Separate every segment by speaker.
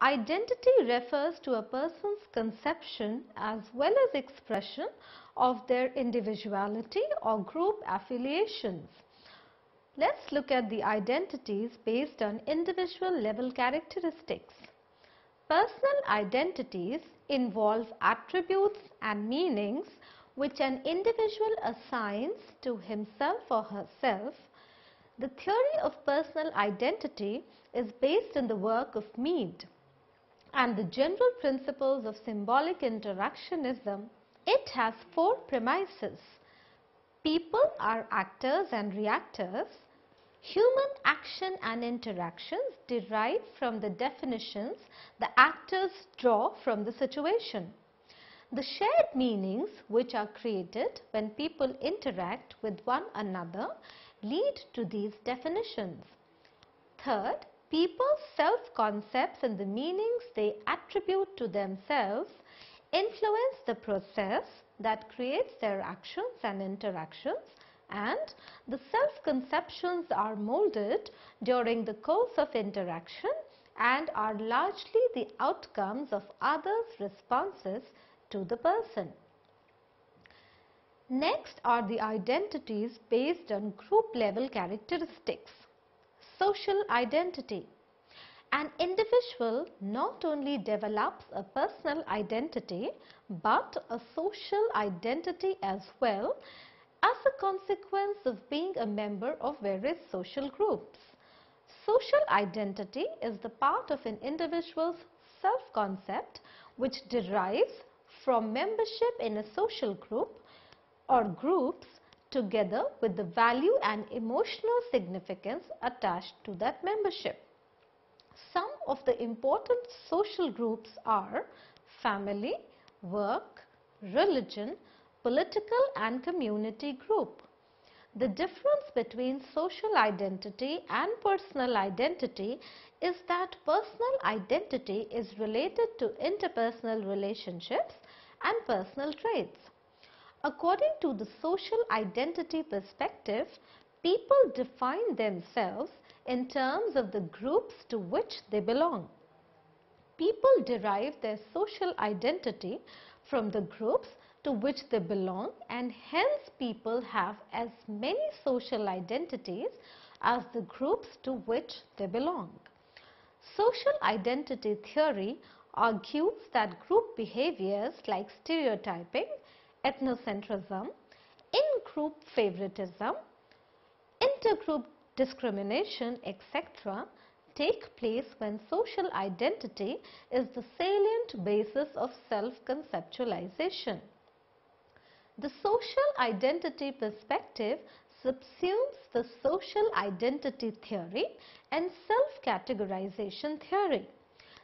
Speaker 1: Identity refers to a person's conception as well as expression of their individuality or group affiliations. Let's look at the identities based on individual level characteristics. Personal identities involve attributes and meanings which an individual assigns to himself or herself. The theory of personal identity is based on the work of Mead and the general principles of symbolic interactionism. It has four premises. People are actors and reactors. Human action and interactions derive from the definitions the actors draw from the situation. The shared meanings which are created when people interact with one another lead to these definitions. Third, people's self-concepts and the meanings they attribute to themselves influence the process that creates their actions and interactions, and the self-conceptions are molded during the course of interaction and are largely the outcomes of others' responses to the person. Next are the identities based on group level characteristics. Social identity. An individual not only develops a personal identity but a social identity as well as a consequence of being a member of various social groups. Social identity is the part of an individual's self-concept which derives from membership in a social group or groups together with the value and emotional significance attached to that membership. Some of the important social groups are family, work, religion, political and community group. The difference between social identity and personal identity is that personal identity is related to interpersonal relationships and personal traits. According to the social identity perspective, people define themselves in terms of the groups to which they belong. People derive their social identity from the groups to which they belong, and hence people have as many social identities as the groups to which they belong. Social identity theory argues that group behaviors like stereotyping, ethnocentrism, in-group favoritism, intergroup discrimination, etc. take place when social identity is the salient basis of self-conceptualization. The social identity perspective subsumes the social identity theory and self-categorization theory.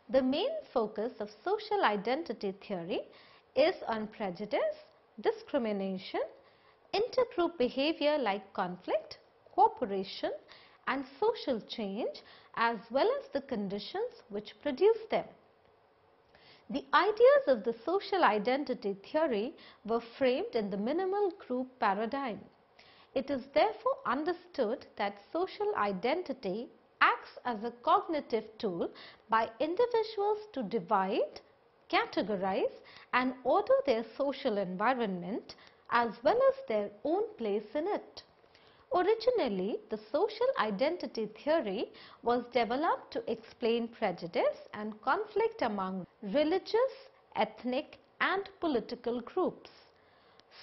Speaker 1: The main focus of social identity theory is on prejudice, discrimination, intergroup behavior like conflict, cooperation and social change, as well as the conditions which produce them. The ideas of the social identity theory were framed in the minimal group paradigm. It is therefore understood that social identity acts as a cognitive tool by individuals to divide, categorize and order their social environment as well as their own place in it. Originally, the social identity theory was developed to explain prejudice and conflict among religious, ethnic and political groups.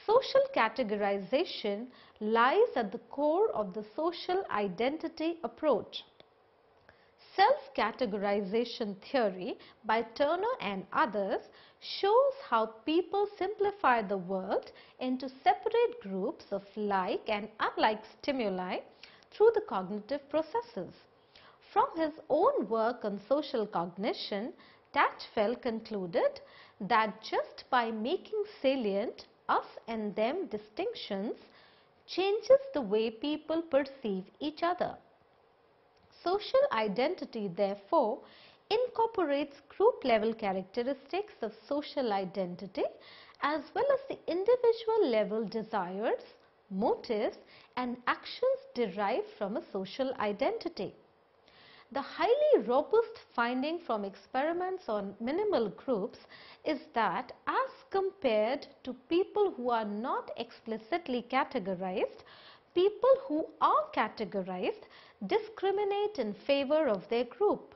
Speaker 1: Social categorization lies at the core of the social identity approach. Self-categorization theory by Turner and others shows how people simplify the world into separate groups of like and unlike stimuli through the cognitive processes. From his own work on social cognition, Tatchell concluded that just by making salient us and them distinctions changes the way people perceive each other. Social identity, therefore, incorporates group level characteristics of social identity as well as the individual level desires, motives and actions derived from a social identity. The highly robust finding from experiments on minimal groups is that as compared to people who are not explicitly categorized, people who are categorized discriminate in favor of their group.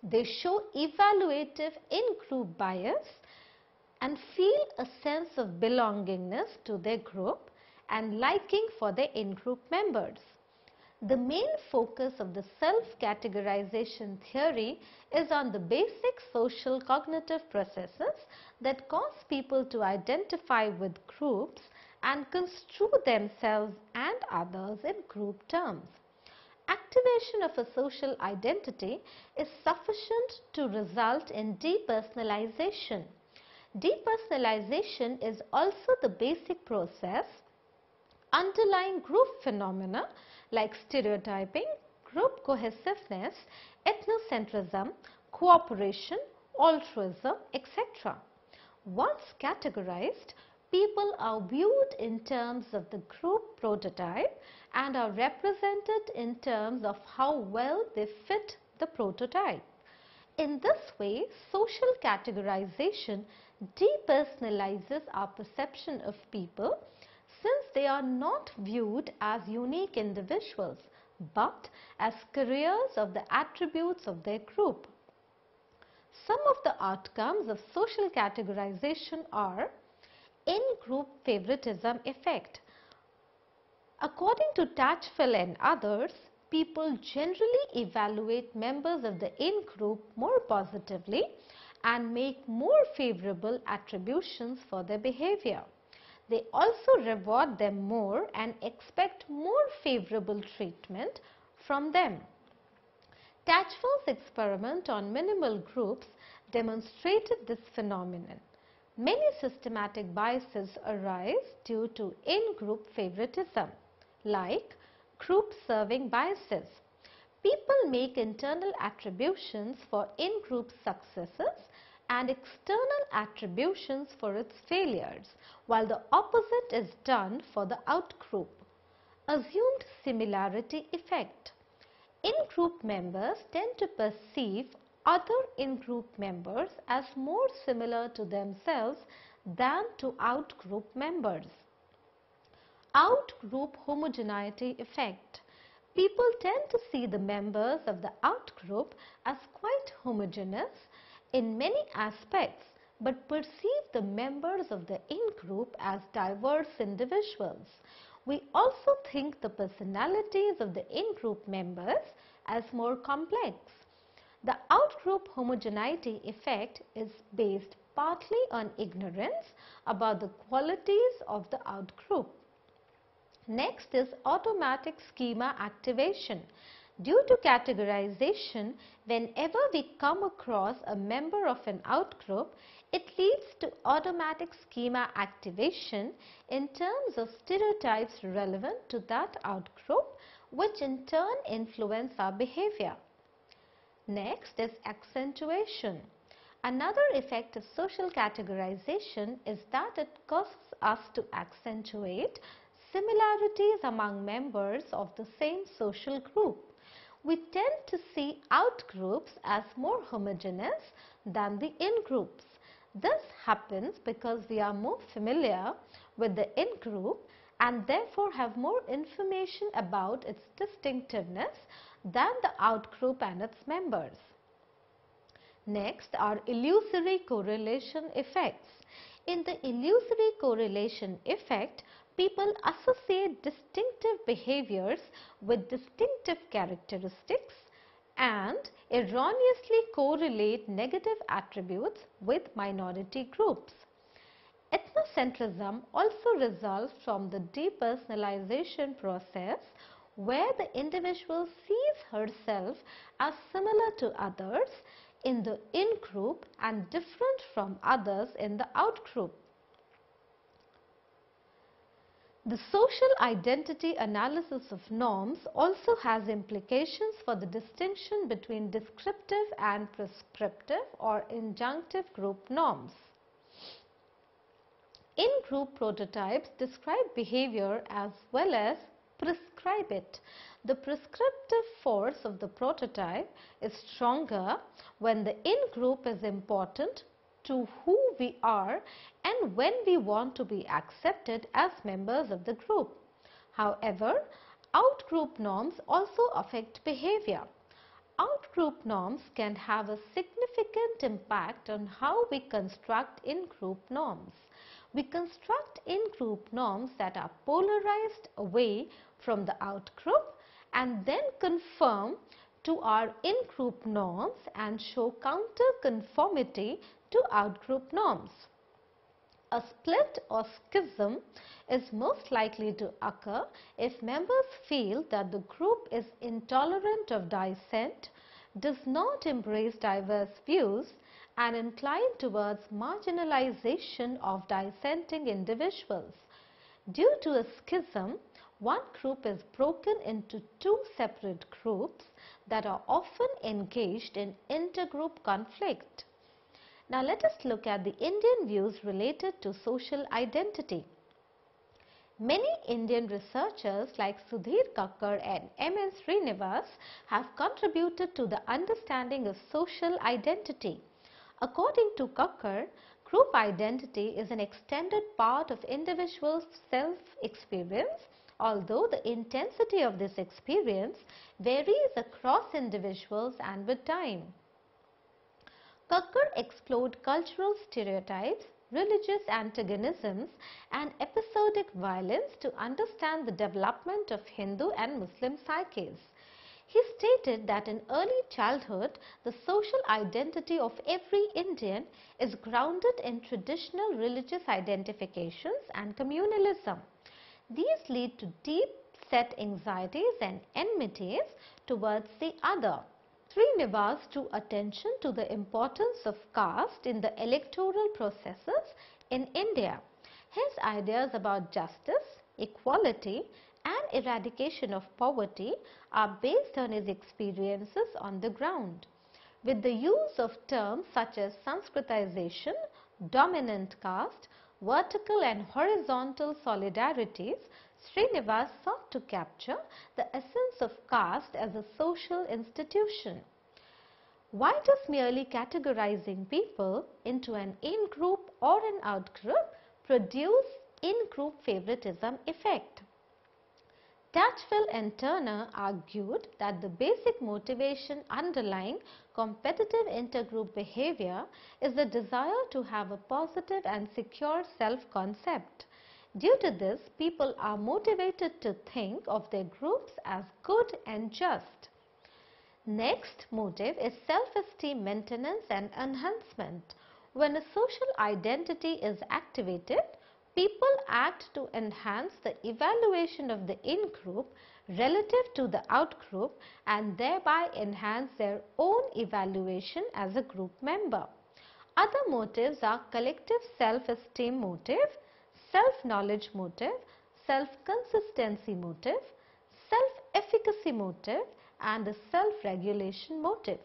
Speaker 1: They show evaluative in-group bias and feel a sense of belongingness to their group and liking for their in-group members. The main focus of the self-categorization theory is on the basic social cognitive processes that cause people to identify with groups and construe themselves and others in group terms. Activation of a social identity is sufficient to result in depersonalization. Depersonalization is also the basic process underlying group phenomena like stereotyping, group cohesiveness, ethnocentrism, cooperation, altruism, etc. Once categorized, people are viewed in terms of the group prototype and are represented in terms of how well they fit the prototype. In this way, social categorization depersonalizes our perception of people, since they are not viewed as unique individuals but as carriers of the attributes of their group. Some of the outcomes of social categorization are in-group favoritism effect. According to Tatchfield and others, people generally evaluate members of the in-group more positively and make more favorable attributions for their behavior. They also reward them more and expect more favorable treatment from them. Tatchfield's experiment on minimal groups demonstrated this phenomenon. Many systematic biases arise due to in-group favoritism, like group serving biases. People make internal attributions for in-group successes and external attributions for its failures, while the opposite is done for the out-group. Assumed similarity effect. In-group members tend to perceive other in-group members as more similar to themselves than to out-group members. Out-group homogeneity effect. People tend to see the members of the out-group as quite homogeneous in many aspects, but perceive the members of the in-group as diverse individuals. We also think the personalities of the in-group members as more complex. The out-group homogeneity effect is based partly on ignorance about the qualities of the out-group. Next is automatic schema activation. Due to categorization, whenever we come across a member of an outgroup, it leads to automatic schema activation in terms of stereotypes relevant to that outgroup, which in turn influence our behavior. Next is accentuation. Another effect of social categorization is that it causes us to accentuate similarities among members of the same social group. We tend to see out-groups as more homogeneous than the in-groups. This happens because we are more familiar with the in-group and therefore have more information about its distinctiveness than the out-group and its members. Next are illusory correlation effects. In the illusory correlation effect, people associate distinctive behaviors with distinctive characteristics and erroneously correlate negative attributes with minority groups. Ethnocentrism also results from the depersonalization process, where the individual sees herself as similar to others in the in-group and different from others in the out-group. The social identity analysis of norms also has implications for the distinction between descriptive and prescriptive or injunctive group norms. In-group prototypes describe behavior as well as prescribe it. The prescriptive force of the prototype is stronger when the in-group is important to who we are and when we want to be accepted as members of the group. However, out-group norms also affect behavior. Out-group norms can have a significant impact on how we construct in-group norms. We construct in-group norms that are polarized away from the out-group and then conform to our in-group norms and show counter-conformity to out-group norms. A split or schism is most likely to occur if members feel that the group is intolerant of dissent, does not embrace diverse views, and inclined towards marginalization of dissenting individuals. Due to a schism, one group is broken into two separate groups that are often engaged in intergroup conflict. Now let us look at the Indian views related to social identity. Many Indian researchers like Sudhir Kakkar and M.N. Srinivas have contributed to the understanding of social identity. According to Kakkar, group identity is an extended part of individuals' self-experience, although the intensity of this experience varies across individuals and with time. Kakkar explored cultural stereotypes, religious antagonisms, and episodic violence to understand the development of Hindu and Muslim psyches. He stated that in early childhood, the social identity of every Indian is grounded in traditional religious identifications and communalism. These lead to deep-set anxieties and enmities towards the other. Srinivas drew attention to the importance of caste in the electoral processes in India. His ideas about justice, equality, and eradication of poverty are based on his experiences on the ground. With the use of terms such as Sanskritization, dominant caste, vertical and horizontal solidarities, Srinivas sought to capture the essence of caste as a social institution. Why does merely categorizing people into an in-group or an out-group produce in-group favoritism effect? Tatchell and Turner argued that the basic motivation underlying competitive intergroup behavior is the desire to have a positive and secure self-concept. Due to this, people are motivated to think of their groups as good and just. Next motive is self-esteem maintenance and enhancement. When a social identity is activated, people act to enhance the evaluation of the in-group relative to the out-group and thereby enhance their own evaluation as a group member. Other motives are collective self-esteem motive, self-knowledge motive, self-consistency motive, self-efficacy motive, and a self-regulation motive.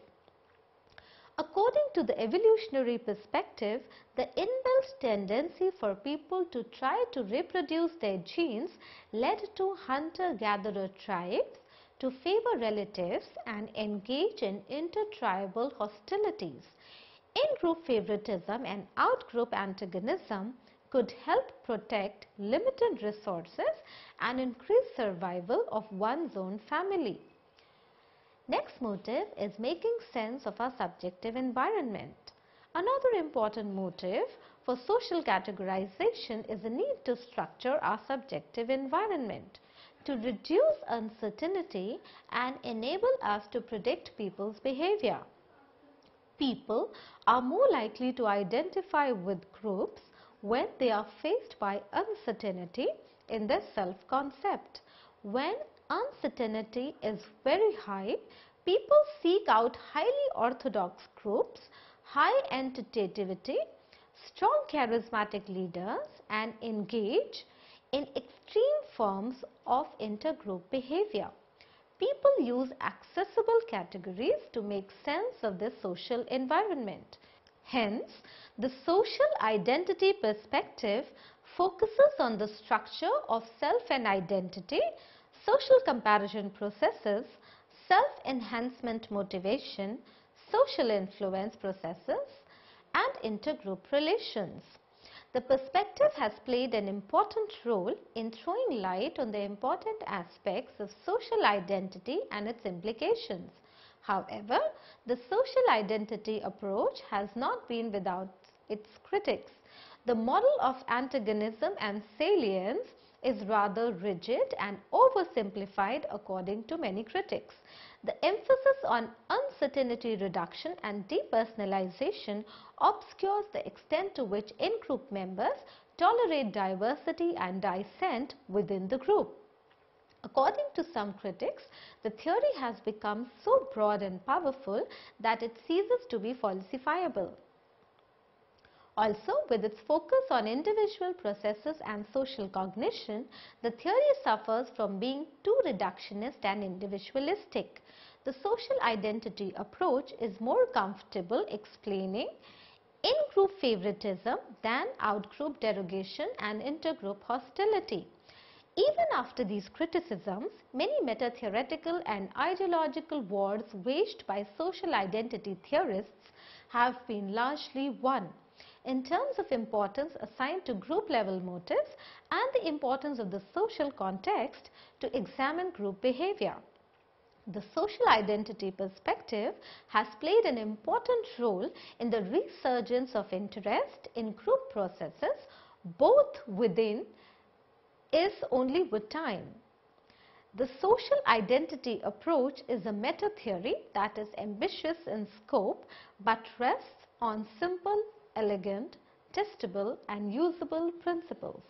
Speaker 1: According to the evolutionary perspective, the inbuilt tendency for people to try to reproduce their genes led to hunter-gatherer tribes to favor relatives and engage in intertribal hostilities. In-group favoritism and out-group antagonism could help protect limited resources and increase survival of one's own family. Next motive is making sense of our subjective environment. Another important motive for social categorization is the need to structure our subjective environment to reduce uncertainty and enable us to predict people's behavior. People are more likely to identify with groups when they are faced by uncertainty in their self-concept. When uncertainty is very high, people seek out highly orthodox groups, high entitativity, strong charismatic leaders, and engage in extreme forms of intergroup behavior. People use accessible categories to make sense of their social environment. Hence, the social identity perspective focuses on the structure of self and identity, social comparison processes, self-enhancement motivation, social influence processes, and intergroup relations. The perspective has played an important role in throwing light on the important aspects of social identity and its implications. However, the social identity approach has not been without its critics. The model of antagonism and salience is rather rigid and oversimplified according to many critics. The emphasis on uncertainty reduction and depersonalization obscures the extent to which in-group members tolerate diversity and dissent within the group. According to some critics, the theory has become so broad and powerful that it ceases to be falsifiable. Also, with its focus on individual processes and social cognition, the theory suffers from being too reductionist and individualistic. The social identity approach is more comfortable explaining in-group favoritism than out-group derogation and intergroup hostility. Even after these criticisms, many meta-theoretical and ideological wars waged by social identity theorists have been largely won. In terms of importance assigned to group level motives and the importance of the social context to examine group behavior. The social identity perspective has played an important role in the resurgence of interest in group processes both within is only with time. The social identity approach is a meta-theory that is ambitious in scope but rests on simple, elegant, testable and usable principles.